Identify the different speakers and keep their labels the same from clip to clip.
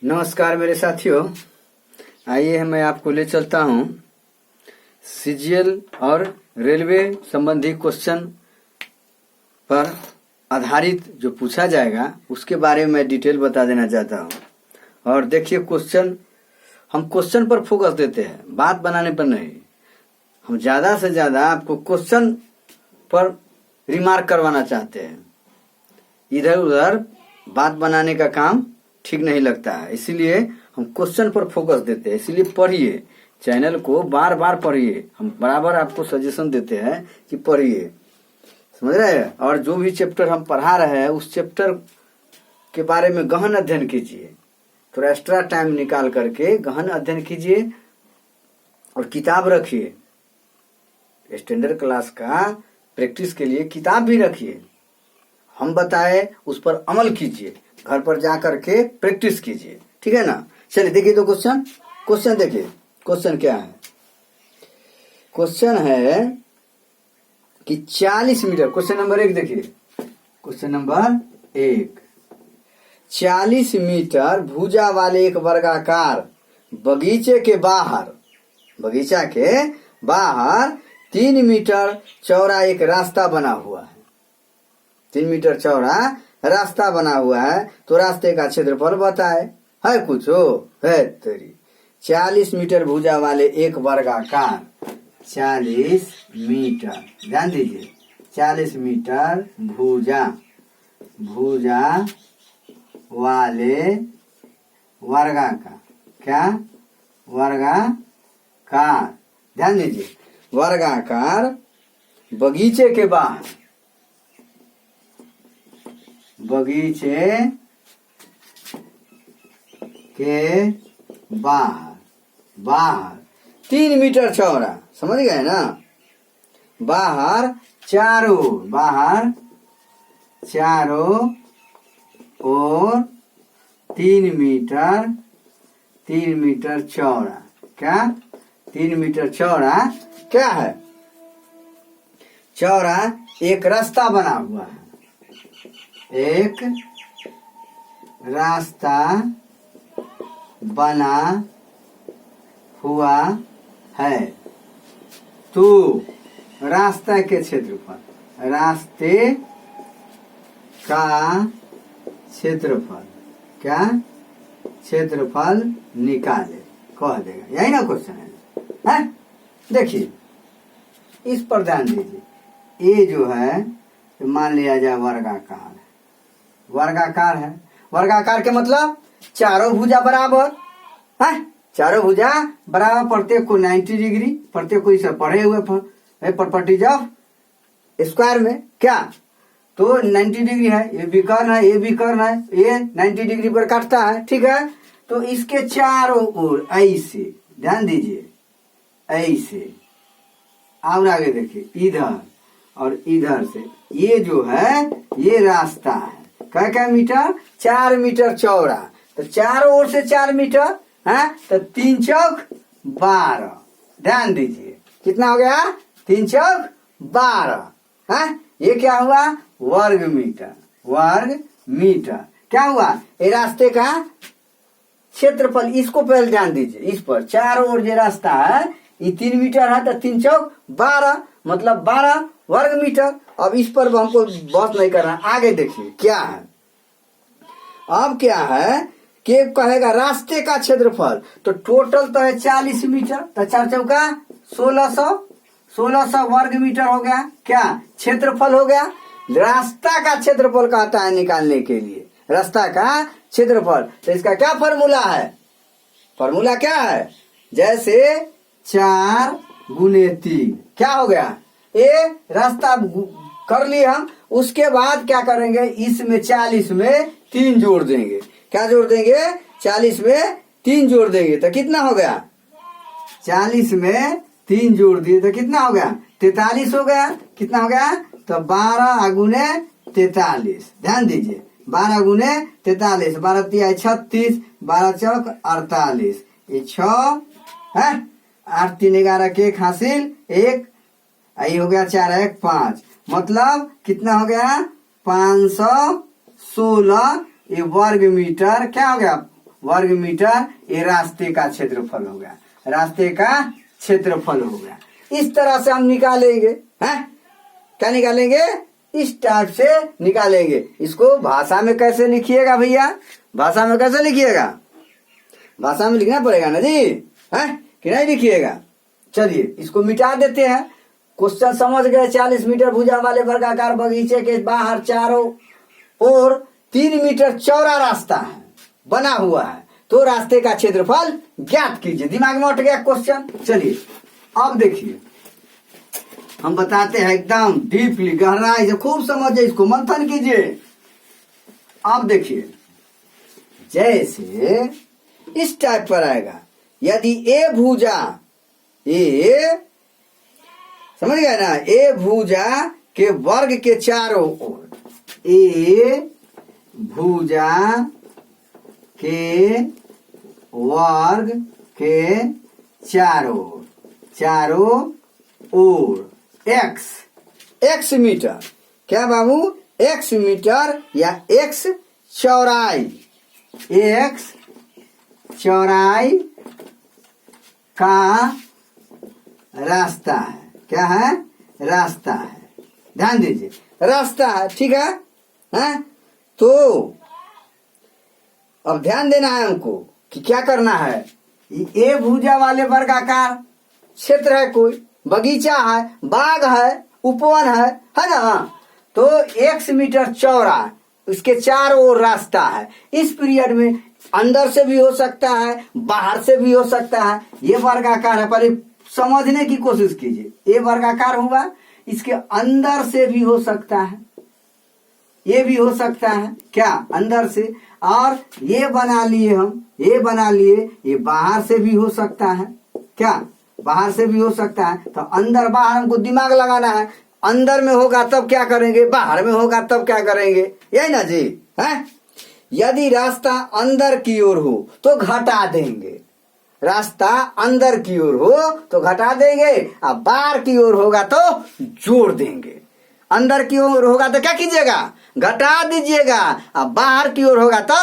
Speaker 1: नमस्कार मेरे साथियों, आइए मैं आपको ले चलता हूँ सीजीएल और रेलवे संबंधी क्वेश्चन पर आधारित जो पूछा जाएगा उसके बारे में मैं डिटेल बता देना चाहता हूँ। और देखिए हम क्वेश्चन पर फोकस देते हैं, बात बनाने पर नहीं। हम ज़्यादा से ज़्यादा आपको क्वेश्चन पर रिमार्क करवाना चाहते हैं। इधर उधर बात बनाने का काम ठीक नहीं लगता है, इसीलिए हम क्वेश्चन पर फोकस देते हैं। इसीलिए पढ़िए, चैनल को बार बार पढ़िए। हम बराबर आपको सजेशन देते हैं कि पढ़िए, समझ रहे हैं। और जो भी चैप्टर हम पढ़ा रहे हैं उस चैप्टर के बारे में गहन अध्ययन कीजिए। थोड़ा एक्स्ट्रा टाइम निकाल करके गहन अध्ययन कीजिए और किताब रखिए। स्टैंडर्ड क्लास का प्रैक्टिस के लिए किताब भी रखिए। हम बताए उस पर अमल कीजिए, घर पर जा करके प्रैक्टिस कीजिए, ठीक है ना। चलिए देखिए तो क्वेश्चन देखिए। क्वेश्चन क्या है? क्वेश्चन है कि 40 मीटर। क्वेश्चन नंबर 1 देखिए। क्वेश्चन नंबर 1, 40 मीटर भुजा वाले एक वर्गाकार बगीचे के बाहर 3 मीटर चौड़ा एक रास्ता बना हुआ है। 3 मीटर चौड़ा रास्ता बना हुआ है, तो रास्ते का क्षेत्रफल बताए। है कुछ है तेरी। 40 मीटर भुजा वाले एक वर्गाकार, 40 मीटर, ध्यान दीजिए, 40 मीटर भुजा वाले वर्गाकार, क्या वर्गाकार, ध्यान दीजिए, वर्गाकार बगीचे के बाहर 3 मीटर चौड़ा, समझ गए ना। बाहर चारों ओर 3 मीटर चौड़ा, क्या 3 मीटर चौड़ा क्या है? चौड़ा एक रास्ता बना हुआ है, एक रास्ता बना हुआ है। तो रास्ता के क्षेत्रफल, रास्ते का क्षेत्रफल, क्या क्षेत्रफल निकाले, कह देगा। यही ना क्वेश्चन है? देखिए इस पर ध्यान दीजिए। ये जो है तो मान लिया जाए वर्गाकार है। वर्गाकार के मतलब चारों भुजा बराबर है, चारों भुजा बराबर, प्रत्येक को 90 डिग्री, प्रत्येक को इसे पढ़े हुए प्रॉपर्टीज ऑफ स्क्वायर में क्या, तो 90 डिग्री है। ये भी कर्ण है, ये भी कर्ण है, ये 90 डिग्री पर काटता है, ठीक है। तो इसके चारों ओर ऐसे, ध्यान दीजिए, ऐसे। और आगे देखिए, इधर और इधर से ये जो है ये रास्ता है, क्या मीटर, 4 मीटर चौड़ा। तो चारों ओर से 4 मीटर है, तो 3 चौक 12, ध्यान दीजिए, कितना हो गया? 3 चौक 12 है। ये क्या हुआ? वर्ग मीटर क्या हुआ? ये रास्ते का क्षेत्रफल। इसको पहले ध्यान दीजिए, इस पर चारों ओर जो रास्ता है ये 3 मीटर है, तो 3 चौक 12 मतलब 12 वर्ग मीटर। अब इस पर हमको बात नहीं करना। आगे देखिए क्या है। अब क्या है कि कहेगा रास्ते का क्षेत्रफल, तो टोटल तो है 40 मीटर, तो 4 चौका 1600 वर्ग मीटर हो गया, क्या क्षेत्रफल हो गया। रास्ता का क्षेत्रफल कहता है निकालने के लिए, रास्ता का क्षेत्रफल। तो इसका क्या फॉर्मूला है? फॉर्मूला क्या है? जैसे 4 गुने 3 क्या हो गया? ये रास्ता कर लिया हम, उसके बाद क्या करेंगे, इसमें 40 में 3 जोड़ देंगे। क्या जोड़ देंगे? 40 में 3 जोड़ देंगे, तो कितना हो गया? 40 में 3 जोड़ दिए तो कितना हो गया? 43 हो गया। कितना हो गया? तो 12 गुने 43, ध्यान दीजिए, 12 गुने 43, 12 तिया 36, 12 चौक 48, ये 6 है, 8 3 11 के हासिल 1, आई हो गया 4 1 5, मतलब कितना हो गया? 516 ये वर्ग मीटर क्या हो गया? वर्ग मीटर ये रास्ते का क्षेत्रफल हो गया, रास्ते का क्षेत्रफल हो गया। इस तरह से हम निकालेंगे, हैं? क्या निकालेंगे? इस टाइप से निकालेंगे। इसको भाषा में कैसे लिखिएगा भैया? भाषा में कैसे लिखिएगा? भाषा में लिखना पड़ेगा ना जी, हैं? कि नहीं लिखिएगा? चलिए इसको मिटा देते हैं। क्वेश्चन समझ गए। 40 मीटर भुजा वाले वर्गाकार बगीचे के बाहर चारों ओर 3 मीटर चौड़ा रास्ता है, बना हुआ है, तो रास्ते का क्षेत्रफल ज्ञात कीजिए। दिमाग में उठ गया क्वेश्चन। चलिए अब देखिए, हम बताते हैं एकदम डीपली, गहराई से खूब समझिए, इसको मंथन कीजिए। अब देखिए, जैसे इस टाइप पर आएगा, यदि ए भुजा, ए समझ गए ना, ए भुजा के वर्ग के चारों ओर, ए भुजा के वर्ग के चारों ओर एक्स मीटर, क्या बाबू? एक्स मीटर या एक्स चौड़ाई, एक्स चौड़ाई का रास्ता है। क्या है? रास्ता है। ध्यान दीजिए, रास्ता है, ठीक है, हैं? तो अब ध्यान देना है हमको कि क्या करना है। ए भुजा वाले वर्गाकार क्षेत्र है, कोई बगीचा है, बाग है, उपवन है ना? तो 1 मीटर चौड़ा, उसके चारों ओर रास्ता है। इस पीरियड में अंदर से भी हो सकता है, बाहर से भी हो सकता है। ये वर्गाकार है, पहले समझने की कोशिश कीजिए। ये वर्गाकार हुआ, इसके अंदर से भी हो सकता है, ये भी हो सकता है, क्या? अंदर से। और ये बना लिए हम, ये बना लिए, ये बाहर से भी हो सकता है, क्या? बाहर से भी हो सकता है। तो अंदर बाहर हमको दिमाग लगाना है। अंदर में होगा तब क्या करेंगे, बाहर में होगा तब क्या करेंगे, यही ना जी, है? यदि रास्ता अंदर की ओर हो तो घटा देंगे, रास्ता अंदर की ओर हो तो घटा देंगे, और बाहर की ओर होगा तो जोड़ देंगे। अंदर की ओर होगा तो क्या कीजिएगा? घटा दीजिएगा, और बाहर की ओर होगा तो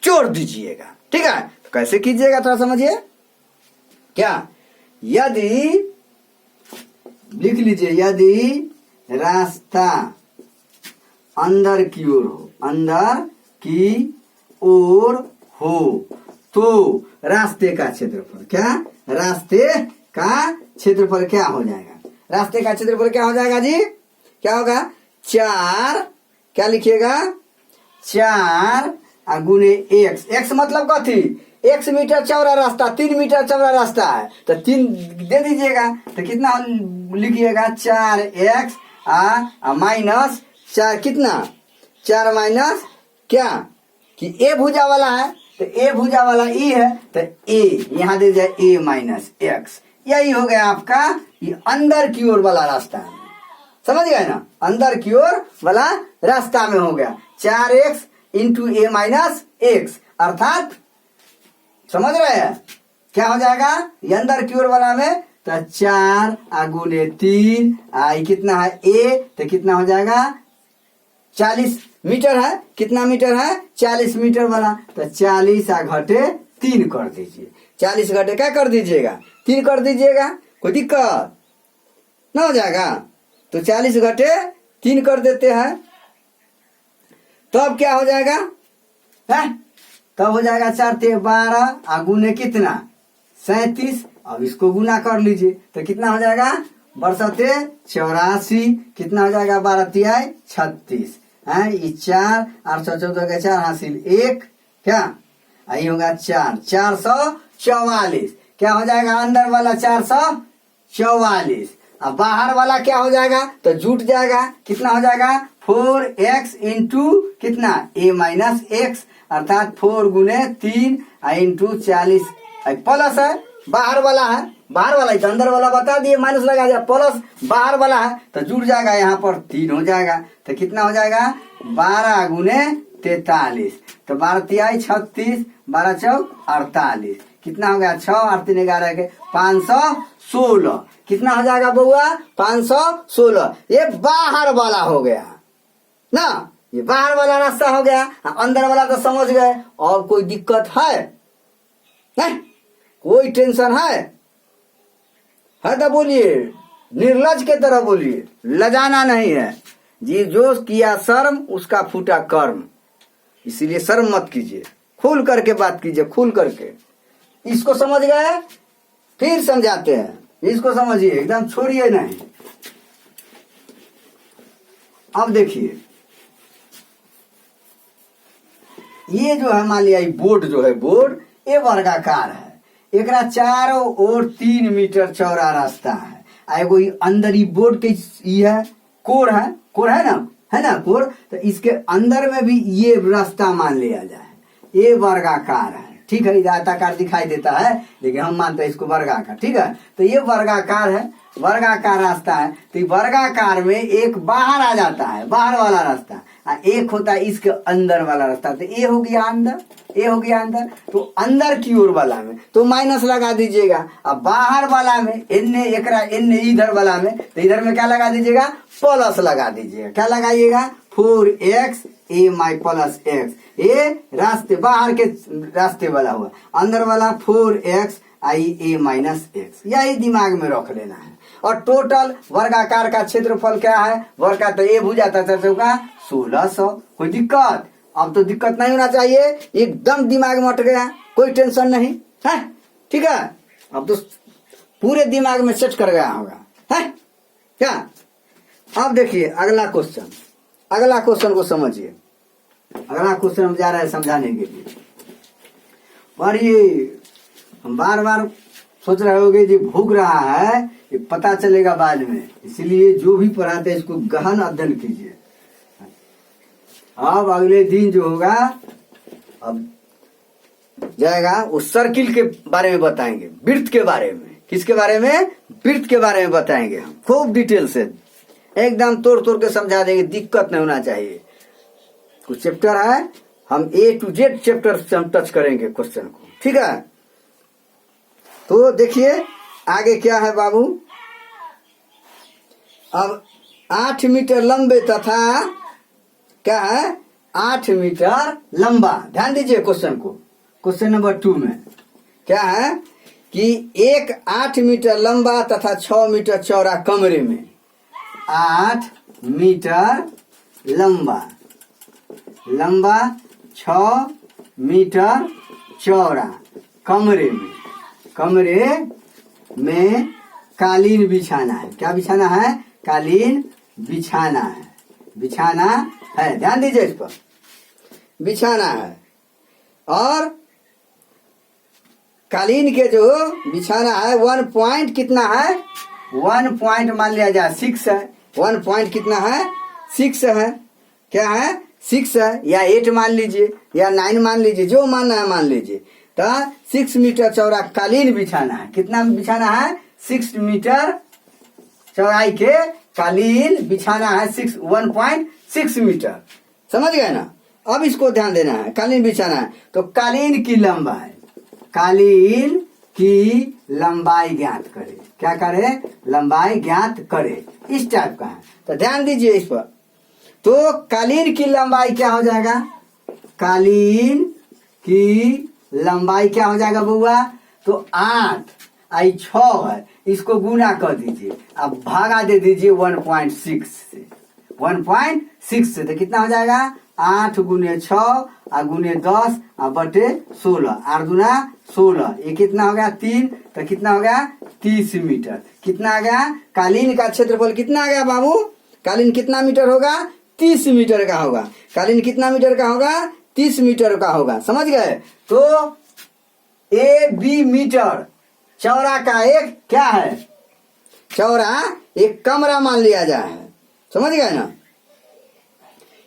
Speaker 1: जोड़ दीजिएगा, ठीक है? तो कैसे कीजिएगा थोड़ा समझिए। क्या? यदि लिख लीजिए, यदि रास्ता अंदर की ओर हो, अंदर की ओर हो, तो रास्ते का क्षेत्रफल, क्या? रास्ते का क्षेत्रफल क्या हो जाएगा? रास्ते का क्षेत्रफल क्या हो जाएगा जी? क्या होगा? 4, क्या लिखिएगा? 4 गुने एक्स। एक्स मतलब कथी? 1 मीटर चौड़ा रास्ता, 3 मीटर चौड़ा रास्ता है, तो 3 दे दीजिएगा, तो कितना लिखिएगा? 4x माइनस 4, कितना? 4 माइनस क्या? कि ए भुजा वाला है, तो ए भुजा वाला ई है, तो ए यहां दे जाए, ए माइनस एक्स। यही हो गया आपका ये अंदर की ओर वाला रास्ता है। समझ गए ना? अंदर की ओर वाला रास्ता में हो गया 4x इंटू ए माइनस एक्स, अर्थात समझ रहे हैं क्या हो जाएगा? ये अंदर की ओर वाला में तो 4 गुने 3 कितना है? ए, तो कितना हो जाएगा? 40 मीटर है। कितना मीटर है? 40 मीटर वाला, तो 40 घटे 3 कर दीजिए। 40 घटे क्या कर दीजिएगा? 3 कर दीजिएगा। कोई दिक्कत ना हो जाएगा? तो 40 घटे 3 कर देते हैं, तो अब क्या हो जाएगा? है तब हो जाएगा 4 × 12 गुने कितना? 37। अब इसको गुना कर लीजिए, तो कितना हो जाएगा? बरसते 84। कितना हो जाएगा? 12 × 36 है, ये 4 814 के 4 हासिल 1, क्या यही होगा 4 444। क्या हो जाएगा? अंदर वाला 444, अब बाहर वाला क्या हो जाएगा? तो जुट जाएगा। कितना हो जाएगा? 4x इंटू कितना? a माइनस एक्स, अर्थात 4 गुने 3 इंटू 40 प्लस है, बाहर वाला है, बाहर वाला तो अंदर वाला बता दिए, माइनस लगा दिया, प्लस बाहर वाला है तो जुड़ जाएगा, यहाँ पर 3 हो जाएगा। तो कितना हो जाएगा? 12 गुने 43, तो 12 × 36, 12 × 48, कितना हो गया? 6 8 3 11 के 516। कितना हो जाएगा बउआ? 516। ये बाहर वाला हो गया ना, ये बाहर वाला रास्ता हो गया। अंदर वाला तो समझ गए। और कोई दिक्कत है? नहीं, कोई टेंशन है तो बोलिए, निर्लज के तरह बोलिए, लजाना नहीं है जी। जो किया शर्म उसका फूटा कर्म, इसीलिए शर्म मत कीजिए, खुल करके बात कीजिए, खुल करके। इसको समझ गए? फिर समझाते हैं, इसको समझिए, एकदम छोड़िए नहीं। अब देखिए, ये जो है मान लिया बोर्ड जो है, बोर्ड ये वर्गाकार है, एकरा चारों ओर 3 मीटर चौड़ा रास्ता है। एगो अंदर ही बोर्ड के है कोर है ना कोर, तो इसके अंदर में भी ये रास्ता मान लिया जाए, ये वर्गाकार है, ठीक है। आयताकार दिखाई देता है लेकिन हम मानते हैं इसको वर्गाकार, ठीक है। तो ये वर्गाकार है, वर्गाकार रास्ता है। तो वर्गाकार में एक बाहर आ जाता है, बाहर वाला रास्ता, एक होता है इसके अंदर वाला रास्ता। तो ये हो गया अंदर, ये हो गया अंदर। तो अंदर की ओर वाला में तो माइनस लगा दीजिएगा, अब बाहर वाला में एन्ने एकरा एन्ने इधर वाला में, तो इधर में क्या लगा दीजिएगा? प्लस लगा दीजिएगा। क्या लगाइएगा? 4x a my plus x। ये रास्ते बाहर के रास्ते वाला हुआ, अंदर वाला 4x i a minus x, यही दिमाग में रख लेना है। और टोटल वर्गाकार का क्षेत्रफल क्या है? वर्ग का तो ये भुजा था 1600। कोई दिक्कत? अब तो दिक्कत नहीं होना चाहिए, एकदम दिमाग में अट गया, कोई टेंशन नहीं है, ठीक है। अब तो पूरे दिमाग में सेट कर गया होगा, है क्या? अब देखिए अगला क्वेश्चन, अगला क्वेश्चन को समझिए। अगला क्वेश्चन हम जा रहे हैं समझाने के लिए। और ये हम बार बार सोच रहे होगे जी भूख रहा है, ये पता चलेगा बाद में, इसलिए जो भी पढ़ाते हैं इसको गहन अध्ययन कीजिए। अब अगले दिन जो होगा, अब जाएगा वो सर्किल के बारे में बताएंगे, वृत्त के बारे में। किसके बारे में? वृत्त के बारे में बताएंगे हम, खूब डिटेल से एकदम तोड़ तोड़ के समझा देंगे, दिक्कत नहीं होना चाहिए। कुछ चैप्टर है, हम A to Z चैप्टर से हम टच करेंगे क्वेश्चन को, ठीक है। तो देखिए आगे क्या है बाबू। अब 8 मीटर लंबे तथा क्या है? 8 मीटर लंबा, ध्यान दीजिए क्वेश्चन को। क्वेश्चन नंबर 2 में क्या है कि एक 8 मीटर लंबा तथा 6 मीटर चौड़ा कमरे में, 8 मीटर लंबा 6 मीटर चौड़ा कमरे में कालीन बिछाना है। क्या बिछाना है? कालीन बिछाना है, बिछाना है, ध्यान दीजिए इस पर, बिछाना है। और कालीन के जो बिछाना है 1 पॉइंट कितना है? 1 पॉइंट मान लिया जाए 6 है। 1 पॉइंट कितना है? 6 है। क्या है? 6 है, या 8 मान लीजिए या 9 मान लीजिए, जो मानना है मान लीजिए। तो 6 मीटर चौड़ा कालीन बिछाना है। कितना बिछाना है? 6 मीटर चौड़ाई के कालीन बिछाना है, 1.6 मीटर। समझ गए ना? अब इसको ध्यान देना है, कालीन बिछाना है तो कालीन की लंबाई, कालीन की लंबाई ज्ञात करे। क्या करे? लंबाई ज्ञात करे, इस टाइप का है। तो ध्यान दीजिए इस पर। तो कालीन की लंबाई क्या हो जाएगा? कालीन की लंबाई क्या हो जाएगा बुआ? तो 8 आई 6 है, इसको गुना कर दीजिए, अब भागा दे दीजिए 1.6 से। 1.6 से तो कितना हो जाएगा? 8 गुने 6 और गुने 10 और बटे 16, 8 गुना 16, ये कितना हो गया? 3। तो कितना हो गया? 30 मीटर। कितना आ गया? कालीन का क्षेत्रफल कितना आ गया बाबू? कालीन कितना मीटर होगा? 30 मीटर का होगा। कालीन कितना मीटर का होगा? 30 मीटर का होगा। समझ गए? तो AB मीटर चौड़ा का एक क्या है? चौड़ा एक कमरा मान लिया जाए, समझ गए ना?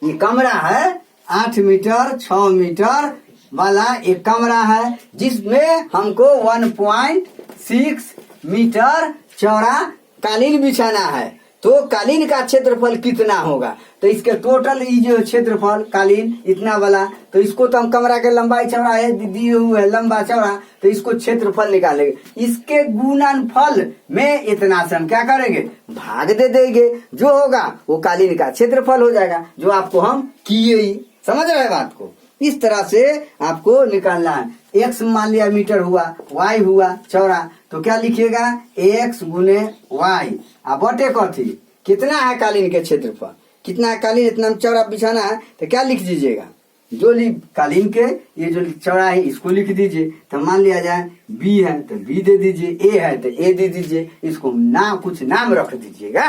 Speaker 1: ये कमरा है 8 मीटर 6 मीटर वाला एक कमरा है, जिसमें हमको 1.6 मीटर चौड़ा कालीन बिछाना है। तो कालीन का क्षेत्रफल कितना होगा? तो इसके टोटल ये जो क्षेत्रफल कालीन इतना वाला, तो इसको तो हम कमरा के लंबाई चौड़ा है दिए हुए है, लंबा चौड़ा, तो इसको क्षेत्रफल निकालेंगे। इसके गुणनफल में इतना से हम क्या करेंगे? भाग दे देंगे, जो होगा वो कालीन का क्षेत्रफल हो जाएगा, जो आपको हम किए ही। समझ रहे बात को? इस तरह से आपको निकालना है। x मान लिया मीटर हुआ, y हुआ चौड़ा, तो क्या लिखिएगा x गुने y। अब बटे कथी, कितना है कालीन के क्षेत्रफल, कितना है कालीन, इतना चौड़ा बिछाना है, तो क्या लिख दीजिएगा, जो कालीन के ये जो चौड़ा है इसको लिख दीजिए। तो मान लिया जाए b है तो b दे दीजिए, a है तो a दे दीजिए, इसको नाम कुछ नाम रख दीजिएगा।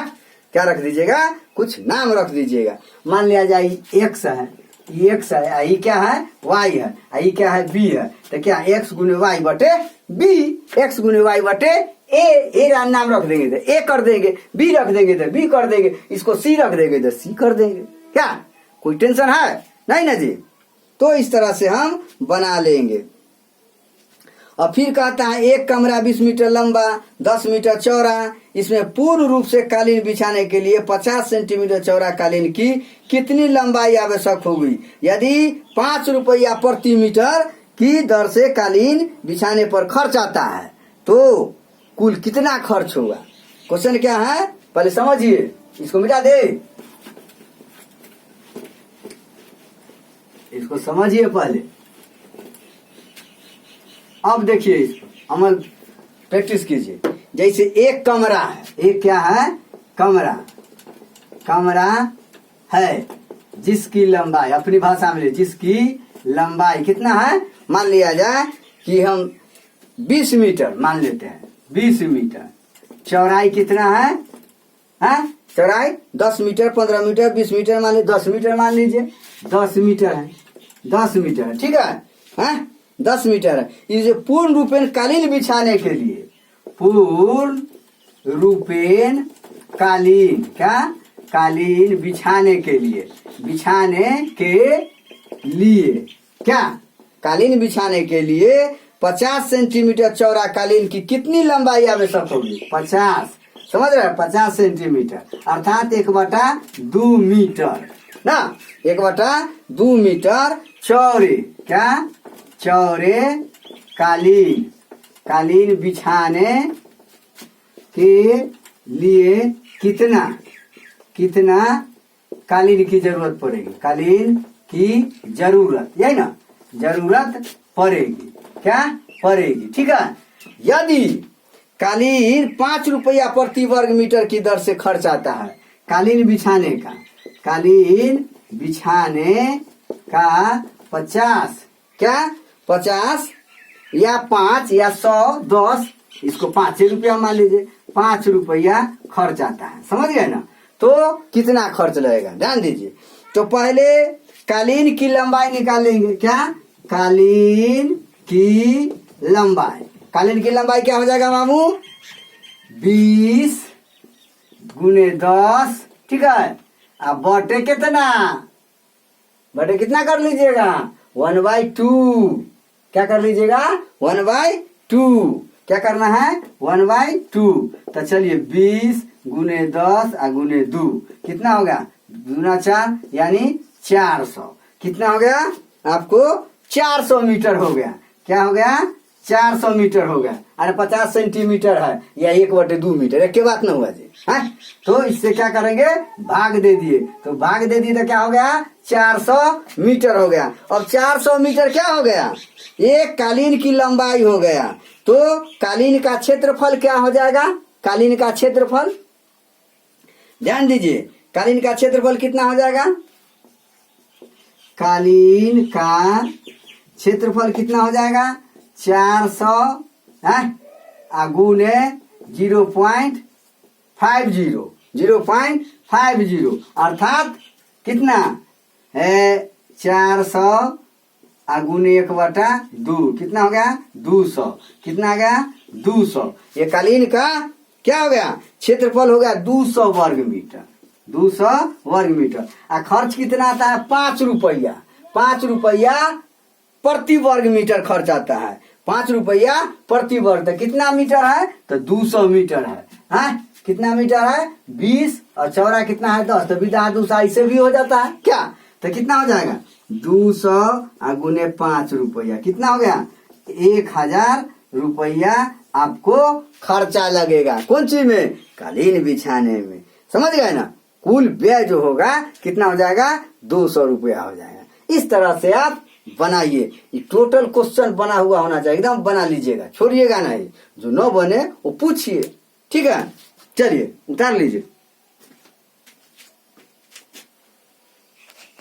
Speaker 1: क्या रख दीजिएगा, कुछ नाम रख दीजिएगा। मान लिया जाए x है, ये x है, आई क्या है y है, आई क्या है b है, तो क्या x गुने y बटे b, x गुने y बटे a नाम रख देंगे तो a कर देंगे, b रख देंगे तो b कर देंगे, इसको c रख देंगे तो c कर देंगे। क्या कोई टेंशन है, नहीं ना जी। तो इस तरह से हम बना लेंगे। और फिर कहता है एक कमरा 20 मीटर लंबा 10 मीटर चौड़ा, इसमें पूर्ण रूप से कालीन बिछाने के लिए 50 सेंटीमीटर चौड़ा कालीन की कितनी लंबाई आवश्यक होगी यदि 5 रुपया प्रति मीटर की दर से कालीन बिछाने पर खर्च आता है, तो कुल कितना खर्च होगा। क्वेश्चन क्या है पहले समझिए, इसको मिटा दे, इसको समझिए पहले। अब देखिए इसको अमल प्रैक्टिस कीजिए। जैसे एक कमरा है, एक क्या है कमरा, कमरा है जिसकी लंबाई अपनी भाषा में ले, जिसकी लंबाई कितना है, मान लिया जाए कि हम 20 मीटर मान लेते हैं, 20 मीटर, चौड़ाई कितना है, चौड़ाई 10 मीटर 15 मीटर 20 मीटर मान लीजिए, 10 मीटर मान लीजिए, 10 मीटर है, 10 मीटर है, ठीक है 10 मीटर है। इसे पूर्ण रूपेण कालीन बिछाने के लिए, पूर्ण रूपेण कालीन, क्या कालीन बिछाने के लिए, बिछाने के लिए क्या कालीन बिछाने के लिए 50 सेंटीमीटर चौड़ा कालीन की कितनी लंबाई आवश्यक होगी, 50, समझ रहे हैं 50 सेंटीमीटर अर्थात 1/2 मीटर ना, 1/2 मीटर चौड़े, क्या चौड़े कालीन, कालीन बिछाने के लिए कितना कितना कालीन की जरूरत पड़ेगी, कालीन की जरूरत, यही ना, जरूरत पड़ेगी, क्या पड़ेगी, ठीक है। यदि कालीन 5 रुपया प्रति वर्ग मीटर की दर से खर्च आता है कालीन बिछाने का, कालीन बिछाने का 50, क्या 50 या 5 या 100 10, इसको 5 रुपया मान लीजिए, 5 रुपया खर्च आता है, समझ गए ना। तो कितना खर्च लगेगा ध्यान दीजिए। तो पहले कालीन की लंबाई निकालेंगे, क्या कालीन की लंबाई, कालीन की लंबाई क्या हो जाएगा मामू, 20 गुने 10, ठीक है। अब बटे कितना, बटे कितना कर लीजिएगा 1/2, क्या कर लीजिएगा 1/2, क्या करना है 1/2। तो चलिए 20 गुने 10 और गुने 2 कितना हो गया, 2 4 यानी 400, कितना हो गया आपको 400 मीटर हो गया, क्या हो गया 400 मीटर हो गया। अरे 50 सेंटीमीटर है या 1/2 मीटर, एक के बात ना हुआ जी, है। तो इससे क्या करेंगे भाग दे दिए, तो भाग दे दिए तो क्या हो गया 400 मीटर हो गया। अब 400 मीटर क्या हो गया, एक कालीन की लंबाई हो गया। तो कालीन का क्षेत्रफल क्या हो जाएगा, कालीन का क्षेत्रफल ध्यान दीजिए, कालीन का क्षेत्रफल कितना हो जाएगा, कालीन का क्षेत्रफल कितना हो जाएगा 400 गुने 0.50 अर्थात कितना है 400 गुने 1/2 कितना हो गया 200, कितना आ गया 200। ये कालीन का क्या हो गया क्षेत्रफल हो गया 200 वर्ग मीटर, 200 वर्ग मीटर। खर्च कितना आता है 5 रुपया, 5 रुपया प्रति वर्ग मीटर खर्च आता है, 5 रुपया प्रति वर्ग। तो कितना मीटर है तो 200 मीटर है, कितना मीटर है 20 और चौड़ा कितना है 10, तो विदा 200 इससे भी हो जाता है क्या, तो कितना हो जाएगा 200 गुने 5 रुपया कितना हो गया 1000 रुपया आपको खर्चा लगेगा, कौन चीज में कालीन बिछाने में, समझ गए ना। कुल व्यय जो होगा कितना हो जाएगा 200 रुपया हो जाएगा। इस तरह से आप बनाइए। ये टोटल क्वेश्चन बना हुआ होना चाहिए, एकदम बना लीजिएगा, छोड़िएगा नहीं। जो न बने वो पूछिए, ठीक है। चलिए उतार लीजिए।